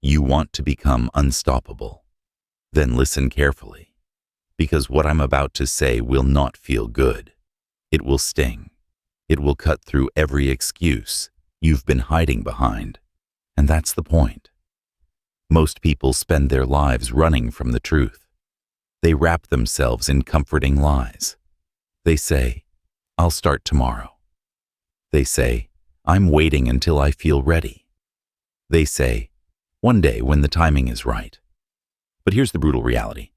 You want to become unstoppable. Then listen carefully, because what I'm about to say will not feel good. It will sting. It will cut through every excuse you've been hiding behind. And that's the point. Most people spend their lives running from the truth. They wrap themselves in comforting lies. They say, "I'll start tomorrow." They say, "I'm waiting until I feel ready." They say, "One day when the timing is right." But here's the brutal reality.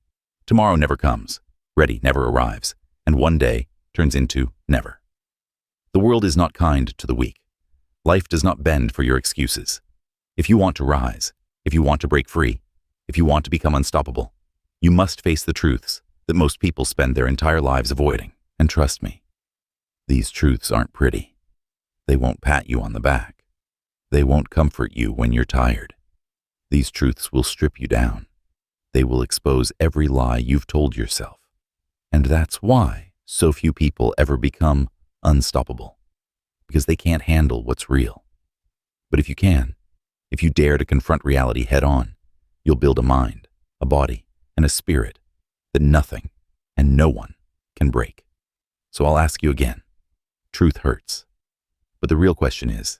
Tomorrow never comes, ready never arrives, and one day turns into never. The world is not kind to the weak. Life does not bend for your excuses. If you want to rise, if you want to break free, if you want to become unstoppable, you must face the truths that most people spend their entire lives avoiding. And trust me, these truths aren't pretty. They won't pat you on the back. They won't comfort you when you're tired. These truths will strip you down. They will expose every lie you've told yourself. And that's why so few people ever become unstoppable, because they can't handle what's real. But if you can, if you dare to confront reality head on, you'll build a mind, a body, and a spirit that nothing and no one can break. So I'll ask you again, truth hurts. But the real question is,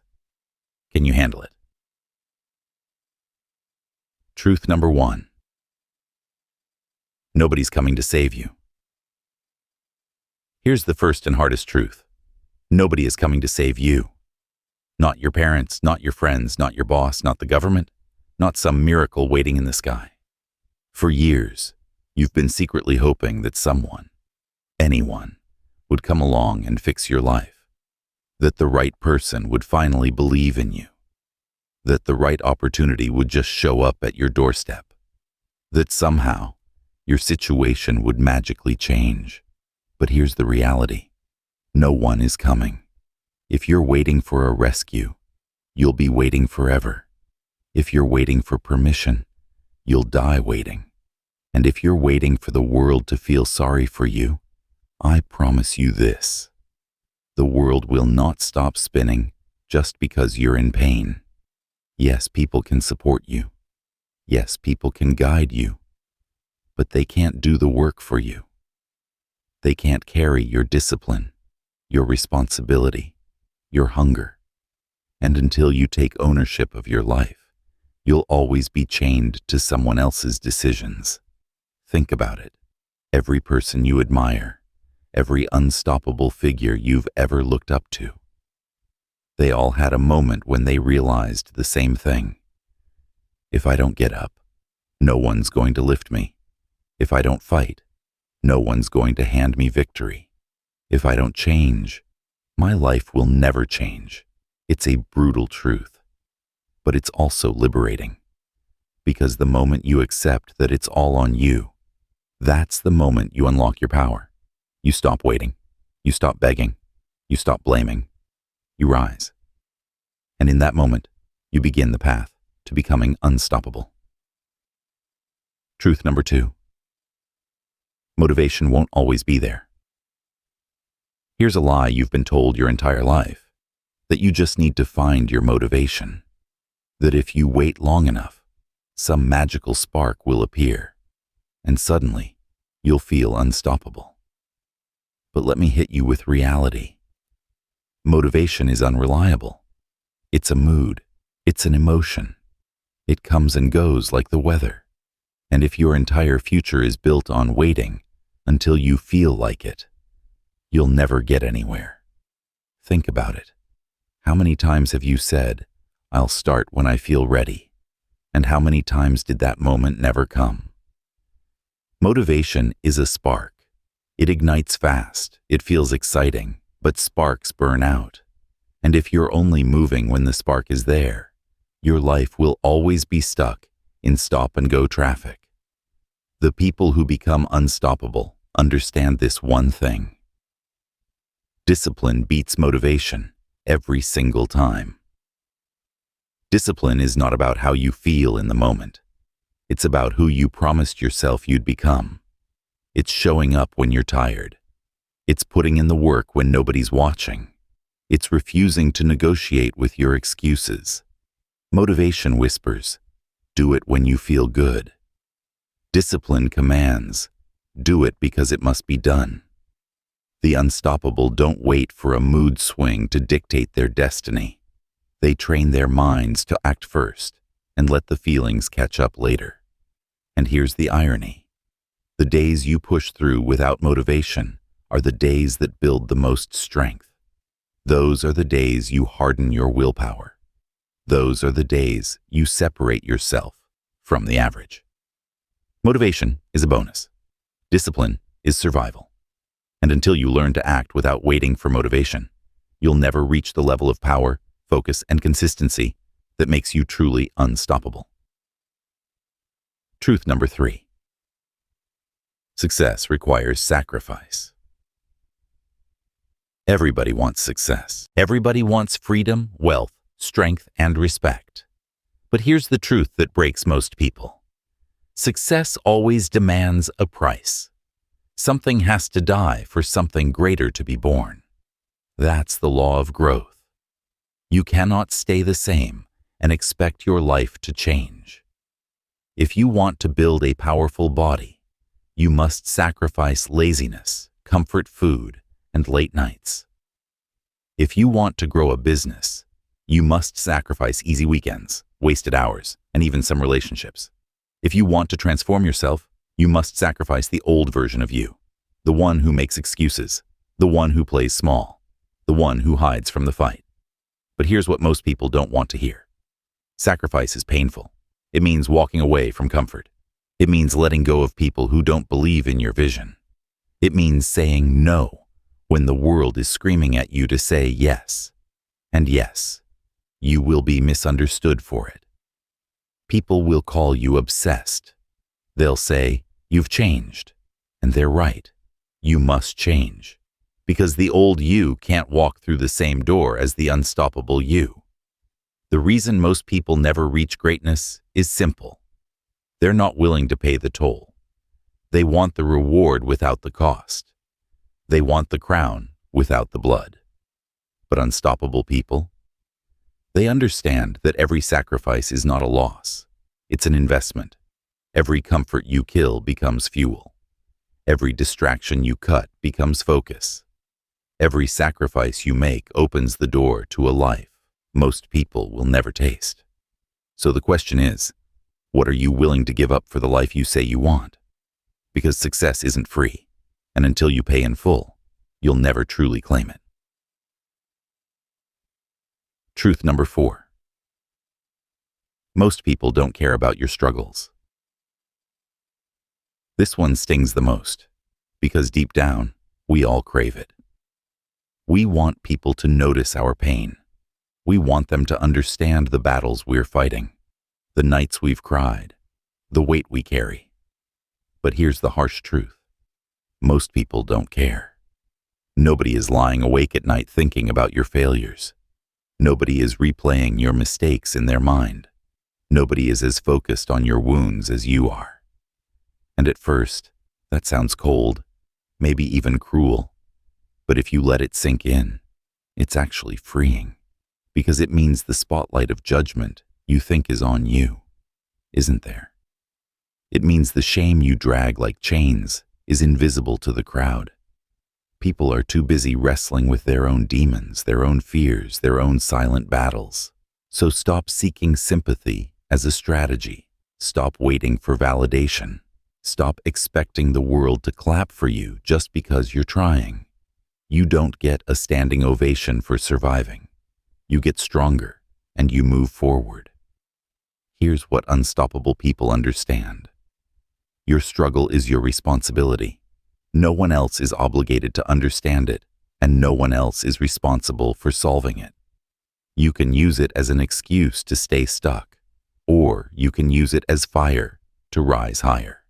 can you handle it? Truth number 1. Nobody's coming to save you. Here's the first and hardest truth. Nobody is coming to save you. Not your parents, not your friends, not your boss, not the government, not some miracle waiting in the sky. For years, you've been secretly hoping that someone, anyone, would come along and fix your life, that the right person would finally believe in you, that the right opportunity would just show up at your doorstep, that somehow your situation would magically change. But here's the reality. No one is coming. If you're waiting for a rescue, you'll be waiting forever. If you're waiting for permission, you'll die waiting. And if you're waiting for the world to feel sorry for you, I promise you this. The world will not stop spinning just because you're in pain. Yes, people can support you. Yes, people can guide you. But they can't do the work for you. They can't carry your discipline, your responsibility, your hunger. And until you take ownership of your life, you'll always be chained to someone else's decisions. Think about it. Every person you admire, every unstoppable figure you've ever looked up to, they all had a moment when they realized the same thing. If I don't get up, no one's going to lift me. If I don't fight, no one's going to hand me victory. If I don't change, my life will never change. It's a brutal truth, but it's also liberating. Because the moment you accept that it's all on you, that's the moment you unlock your power. You stop waiting. You stop begging. You stop blaming. You rise. And in that moment, you begin the path to becoming unstoppable. Truth number 2. Motivation won't always be there. Here's a lie you've been told your entire life, that you just need to find your motivation, that if you wait long enough, some magical spark will appear, and suddenly you'll feel unstoppable. But let me hit you with reality. Motivation is unreliable. It's a mood. It's an emotion. It comes and goes like the weather. And if your entire future is built on waiting until you feel like it, you'll never get anywhere. Think about it. How many times have you said, "I'll start when I feel ready"? And how many times did that moment never come? Motivation is a spark. It ignites fast. It feels exciting, but sparks burn out. And if you're only moving when the spark is there, your life will always be stuck in stop-and-go traffic. The people who become unstoppable understand this one thing. Discipline beats motivation every single time. Discipline is not about how you feel in the moment. It's about who you promised yourself you'd become. It's showing up when you're tired. It's putting in the work when nobody's watching. It's refusing to negotiate with your excuses. Motivation whispers, Do it when you feel good. Discipline commands. Do it because it must be done. The unstoppable don't wait for a mood swing to dictate their destiny. They train their minds to act first and let the feelings catch up later. And here's the irony. The days you push through without motivation are the days that build the most strength. Those are the days you harden your willpower. Those are the days you separate yourself from the average. Motivation is a bonus. Discipline is survival. And until you learn to act without waiting for motivation, you'll never reach the level of power, focus, and consistency that makes you truly unstoppable. Truth number 3. Success requires sacrifice. Everybody wants success. Everybody wants freedom, wealth, strength, and respect. But here's the truth that breaks most people. Success always demands a price. Something has to die for something greater to be born. That's the law of growth. You cannot stay the same and expect your life to change. If you want to build a powerful body, you must sacrifice laziness, comfort food, and late nights. If you want to grow a business, you must sacrifice easy weekends, wasted hours, and even some relationships. If you want to transform yourself, you must sacrifice the old version of you, the one who makes excuses, the one who plays small, the one who hides from the fight. But here's what most people don't want to hear. Sacrifice is painful. It means walking away from comfort. It means letting go of people who don't believe in your vision. It means saying no when the world is screaming at you to say yes. And yes, you will be misunderstood for it. People will call you obsessed. They'll say, "You've changed." And they're right. You must change. Because the old you can't walk through the same door as the unstoppable you. The reason most people never reach greatness is simple. They're not willing to pay the toll. They want the reward without the cost. They want the crown without the blood. But unstoppable people, they understand that every sacrifice is not a loss. It's an investment. Every comfort you kill becomes fuel. Every distraction you cut becomes focus. Every sacrifice you make opens the door to a life most people will never taste. So the question is, what are you willing to give up for the life you say you want? Because success isn't free, and until you pay in full, you'll never truly claim it. Truth number 4. Most people don't care about your struggles. This one stings the most, because deep down, we all crave it. We want people to notice our pain. We want them to understand the battles we're fighting, the nights we've cried, the weight we carry. But here's the harsh truth. Most people don't care. Nobody is lying awake at night thinking about your failures. Nobody is replaying your mistakes in their mind. Nobody is as focused on your wounds as you are. And at first, that sounds cold, maybe even cruel. But if you let it sink in, it's actually freeing, because it means the spotlight of judgment you think is on you isn't there. It means the shame you drag like chains is invisible to the crowd. People are too busy wrestling with their own demons, their own fears, their own silent battles. So stop seeking sympathy as a strategy. Stop waiting for validation. Stop expecting the world to clap for you just because you're trying. You don't get a standing ovation for surviving. You get stronger and you move forward. Here's what unstoppable people understand. Your struggle is your responsibility. No one else is obligated to understand it, and no one else is responsible for solving it. You can use it as an excuse to stay stuck, or you can use it as fire to rise higher.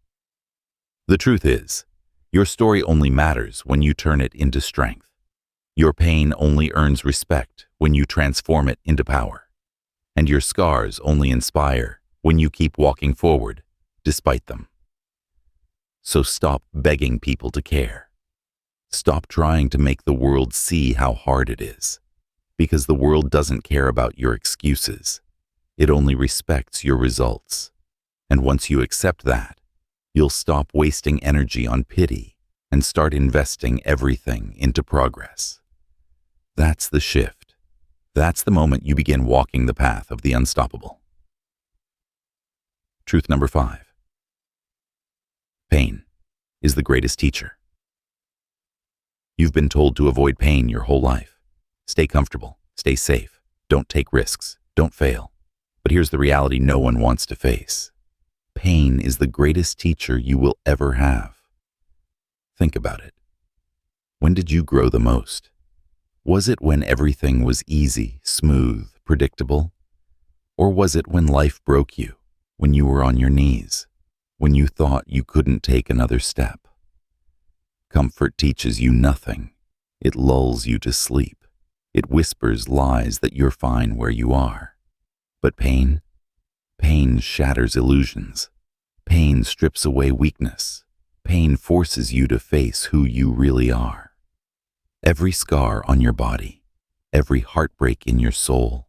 The truth is, your story only matters when you turn it into strength. Your pain only earns respect when you transform it into power. And your scars only inspire when you keep walking forward, despite them. So stop begging people to care. Stop trying to make the world see how hard it is, because the world doesn't care about your excuses. It only respects your results. And once you accept that, you'll stop wasting energy on pity and start investing everything into progress. That's the shift. That's the moment you begin walking the path of the unstoppable. Truth number 5. Pain is the greatest teacher. You've been told to avoid pain your whole life. Stay comfortable, stay safe, don't take risks, don't fail. But here's the reality no one wants to face. Pain is the greatest teacher you will ever have. Think about it. When did you grow the most? Was it when everything was easy, smooth, predictable? Or was it when life broke you, when you were on your knees, when you thought you couldn't take another step? Comfort teaches you nothing. It lulls you to sleep. It whispers lies that you're fine where you are. But pain? Pain shatters illusions. Pain strips away weakness. Pain forces you to face who you really are. Every scar on your body, every heartbreak in your soul,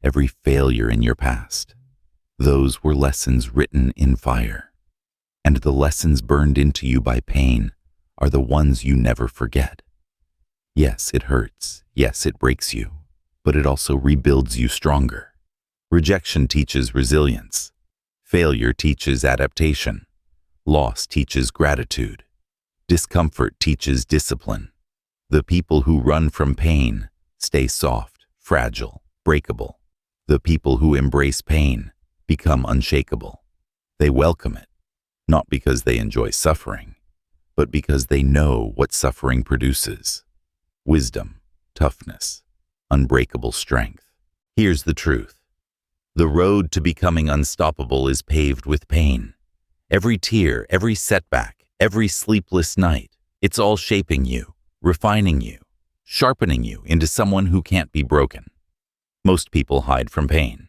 every failure in your past, those were lessons written in fire. And the lessons burned into you by pain are the ones you never forget. Yes, it hurts. Yes, it breaks you. But it also rebuilds you stronger. Rejection teaches resilience. Failure teaches adaptation. Loss teaches gratitude. Discomfort teaches discipline. The people who run from pain stay soft, fragile, breakable. The people who embrace pain become unshakable. They welcome it, not because they enjoy suffering, but because they know what suffering produces. Wisdom, toughness, unbreakable strength. Here's the truth. The road to becoming unstoppable is paved with pain. Every tear, every setback, every sleepless night, it's all shaping you, refining you, sharpening you into someone who can't be broken. Most people hide from pain.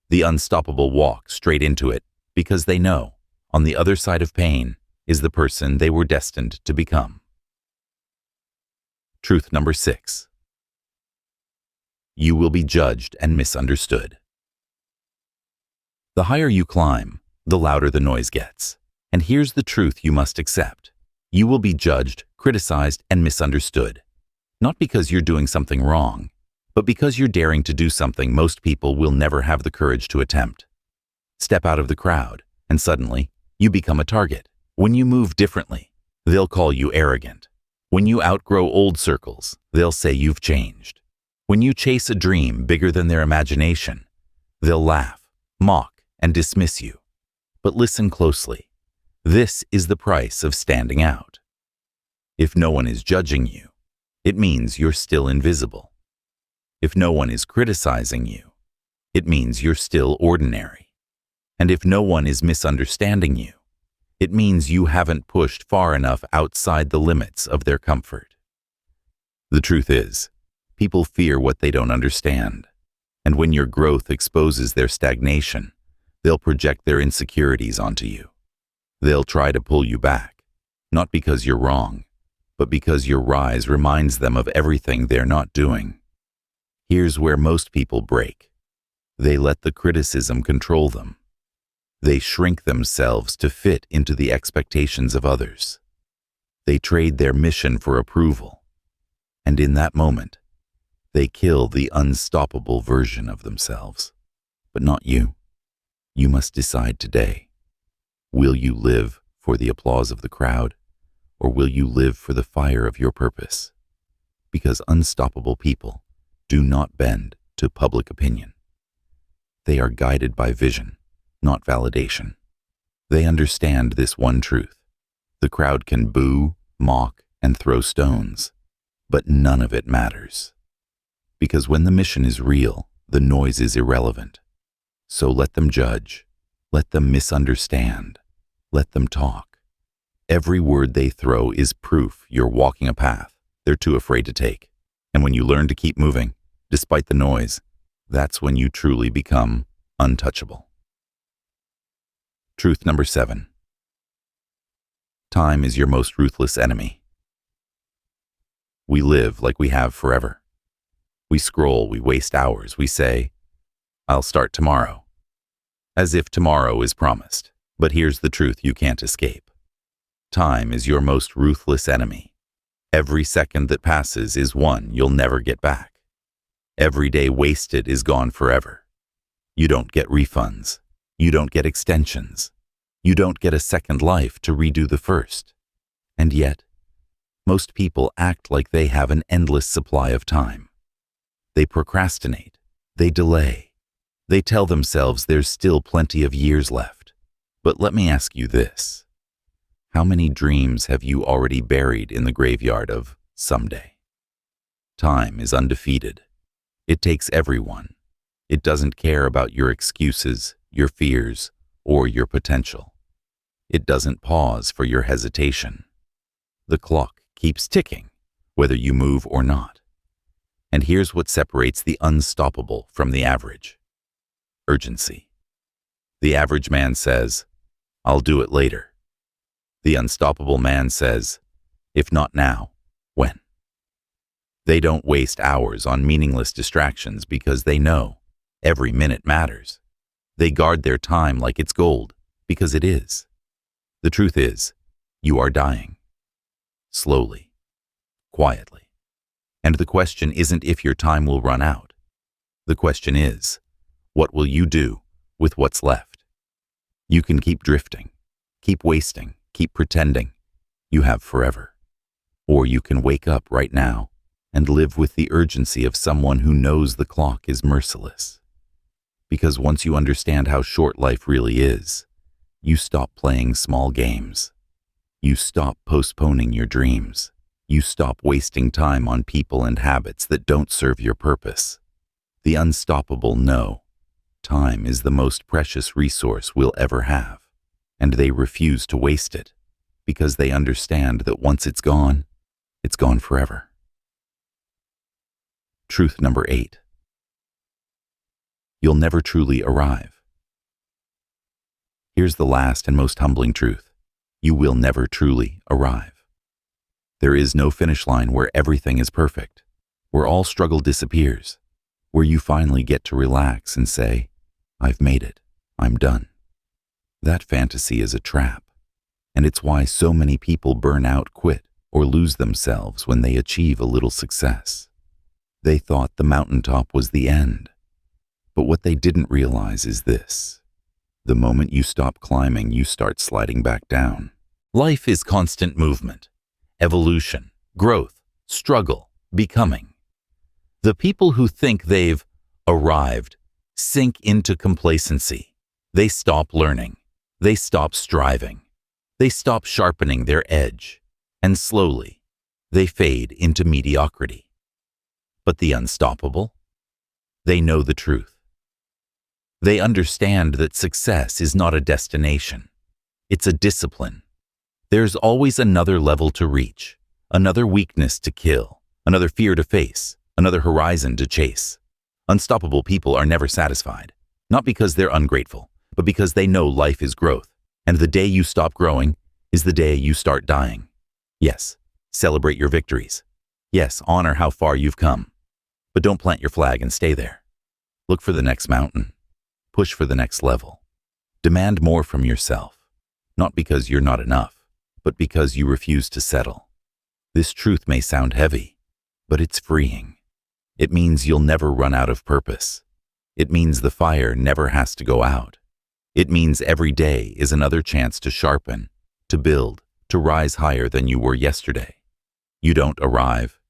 The unstoppable walk straight into it because they know, on the other side of pain, is the person they were destined to become. Truth number 6. You will be judged and misunderstood. The higher you climb, the louder the noise gets. And here's the truth you must accept. You will be judged, criticized, and misunderstood. Not because you're doing something wrong, but because you're daring to do something most people will never have the courage to attempt. Step out of the crowd, and suddenly, you become a target. When you move differently, they'll call you arrogant. When you outgrow old circles, they'll say you've changed. When you chase a dream bigger than their imagination, they'll laugh, mock, and dismiss you. But listen closely. This is the price of standing out. If no one is judging you, it means you're still invisible. If no one is criticizing you, it means you're still ordinary. And if no one is misunderstanding you, it means you haven't pushed far enough outside the limits of their comfort. The truth is, people fear what they don't understand. And when your growth exposes their stagnation, they'll project their insecurities onto you. They'll try to pull you back, not because you're wrong, but because your rise reminds them of everything they're not doing. Here's where most people break. They let the criticism control them. They shrink themselves to fit into the expectations of others. They trade their mission for approval. And in that moment, they kill the unstoppable version of themselves. But not you. You must decide today. Will you live for the applause of the crowd, or will you live for the fire of your purpose? Because unstoppable people do not bend to public opinion. They are guided by vision, not validation. They understand this one truth. The crowd can boo, mock, and throw stones, but none of it matters. Because when the mission is real, the noise is irrelevant. So let them judge, let them misunderstand, let them talk. Every word they throw is proof you're walking a path they're too afraid to take. And when you learn to keep moving, despite the noise, that's when you truly become untouchable. Truth number 7. Time is your most ruthless enemy. We live like we have forever. We scroll, we waste hours, we say, I'll start tomorrow, as if tomorrow is promised. But here's the truth you can't escape. Time is your most ruthless enemy. Every second that passes is one you'll never get back. Every day wasted is gone forever. You don't get refunds. You don't get extensions. You don't get a second life to redo the first. And yet, most people act like they have an endless supply of time. They procrastinate. They delay. They tell themselves there's still plenty of years left. But let me ask you this. How many dreams have you already buried in the graveyard of someday? Time is undefeated. It takes everyone. It doesn't care about your excuses, your fears, or your potential. It doesn't pause for your hesitation. The clock keeps ticking, whether you move or not. And here's what separates the unstoppable from the average. Urgency. The average man says, "I'll do it later." The unstoppable man says, "If not now, when?" They don't waste hours on meaningless distractions because they know every minute matters. They guard their time like it's gold, because it is. The truth is, you are dying. Slowly. Quietly. And the question isn't if your time will run out. The question is, what will you do with what's left? You can keep drifting, keep wasting, keep pretending you have forever. Or you can wake up right now and live with the urgency of someone who knows the clock is merciless. Because once you understand how short life really is, you stop playing small games. You stop postponing your dreams. You stop wasting time on people and habits that don't serve your purpose. The unstoppable know time is the most precious resource we'll ever have, and they refuse to waste it because they understand that once it's gone forever. Truth number 8. You'll never truly arrive. Here's the last and most humbling truth. You will never truly arrive. There is no finish line where everything is perfect, where all struggle disappears, where you finally get to relax and say, "I've made it. I'm done." That fantasy is a trap, and it's why so many people burn out, quit, or lose themselves when they achieve a little success. They thought the mountaintop was the end. But what they didn't realize is this. The moment you stop climbing, you start sliding back down. Life is constant movement, evolution, growth, struggle, becoming. The people who think they've arrived sink into complacency. They stop learning. They stop striving. They stop sharpening their edge. And slowly, they fade into mediocrity. But the unstoppable? They know the truth. They understand that success is not a destination. It's a discipline. There's always another level to reach, another weakness to kill, another fear to face, another horizon to chase. Unstoppable people are never satisfied, not because they're ungrateful, but because they know life is growth, and the day you stop growing is the day you start dying. Yes, celebrate your victories. Yes, honor how far you've come. But don't plant your flag and stay there. Look for the next mountain. Push for the next level. Demand more from yourself, not because you're not enough, but because you refuse to settle. This truth may sound heavy, but it's freeing. It means you'll never run out of purpose. It means the fire never has to go out. It means every day is another chance to sharpen, to build, to rise higher than you were yesterday. You don't arrive,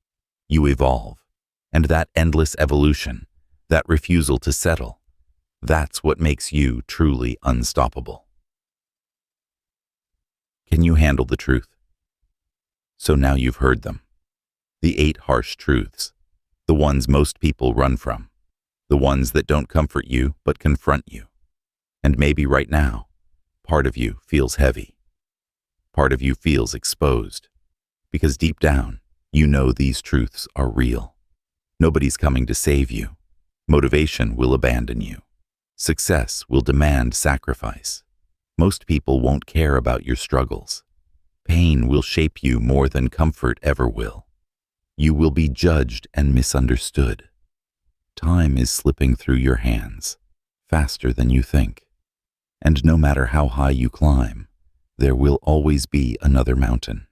you evolve. And that endless evolution, that refusal to settle, that's what makes you truly unstoppable. Can you handle the truth? So now you've heard them. The 8 harsh truths, the ones most people run from, the ones that don't comfort you but confront you. And maybe right now, part of you feels heavy. Part of you feels exposed. Because deep down, you know these truths are real. Nobody's coming to save you. Motivation will abandon you. Success will demand sacrifice. Most people won't care about your struggles. Pain will shape you more than comfort ever will. You will be judged and misunderstood. Time is slipping through your hands, faster than you think. And no matter how high you climb, there will always be another mountain.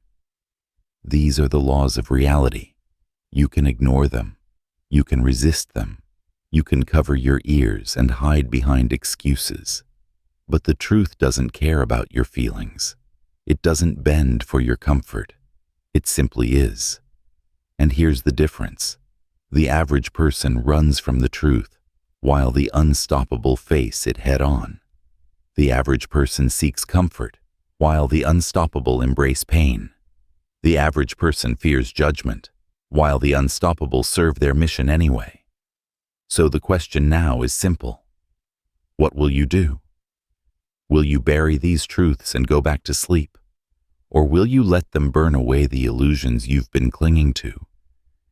These are the laws of reality. You can ignore them. You can resist them. You can cover your ears and hide behind excuses. But the truth doesn't care about your feelings. It doesn't bend for your comfort. It simply is. And here's the difference. The average person runs from the truth, while the unstoppable face it head-on. The average person seeks comfort, while the unstoppable embrace pain. The average person fears judgment, while the unstoppable serve their mission anyway. So the question now is simple. What will you do? Will you bury these truths and go back to sleep? Or will you let them burn away the illusions you've been clinging to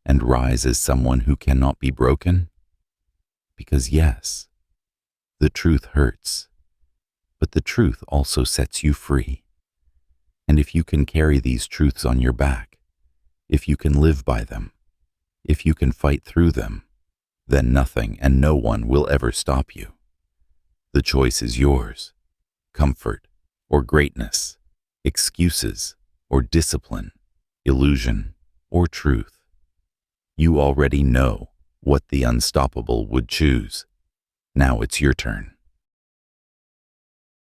and rise as someone who cannot be broken? Because yes, the truth hurts, but the truth also sets you free. And if you can carry these truths on your back, if you can live by them, if you can fight through them, then nothing and no one will ever stop you. The choice is yours. Comfort or greatness, excuses or discipline, illusion or truth. You already know what the unstoppable would choose. Now it's your turn.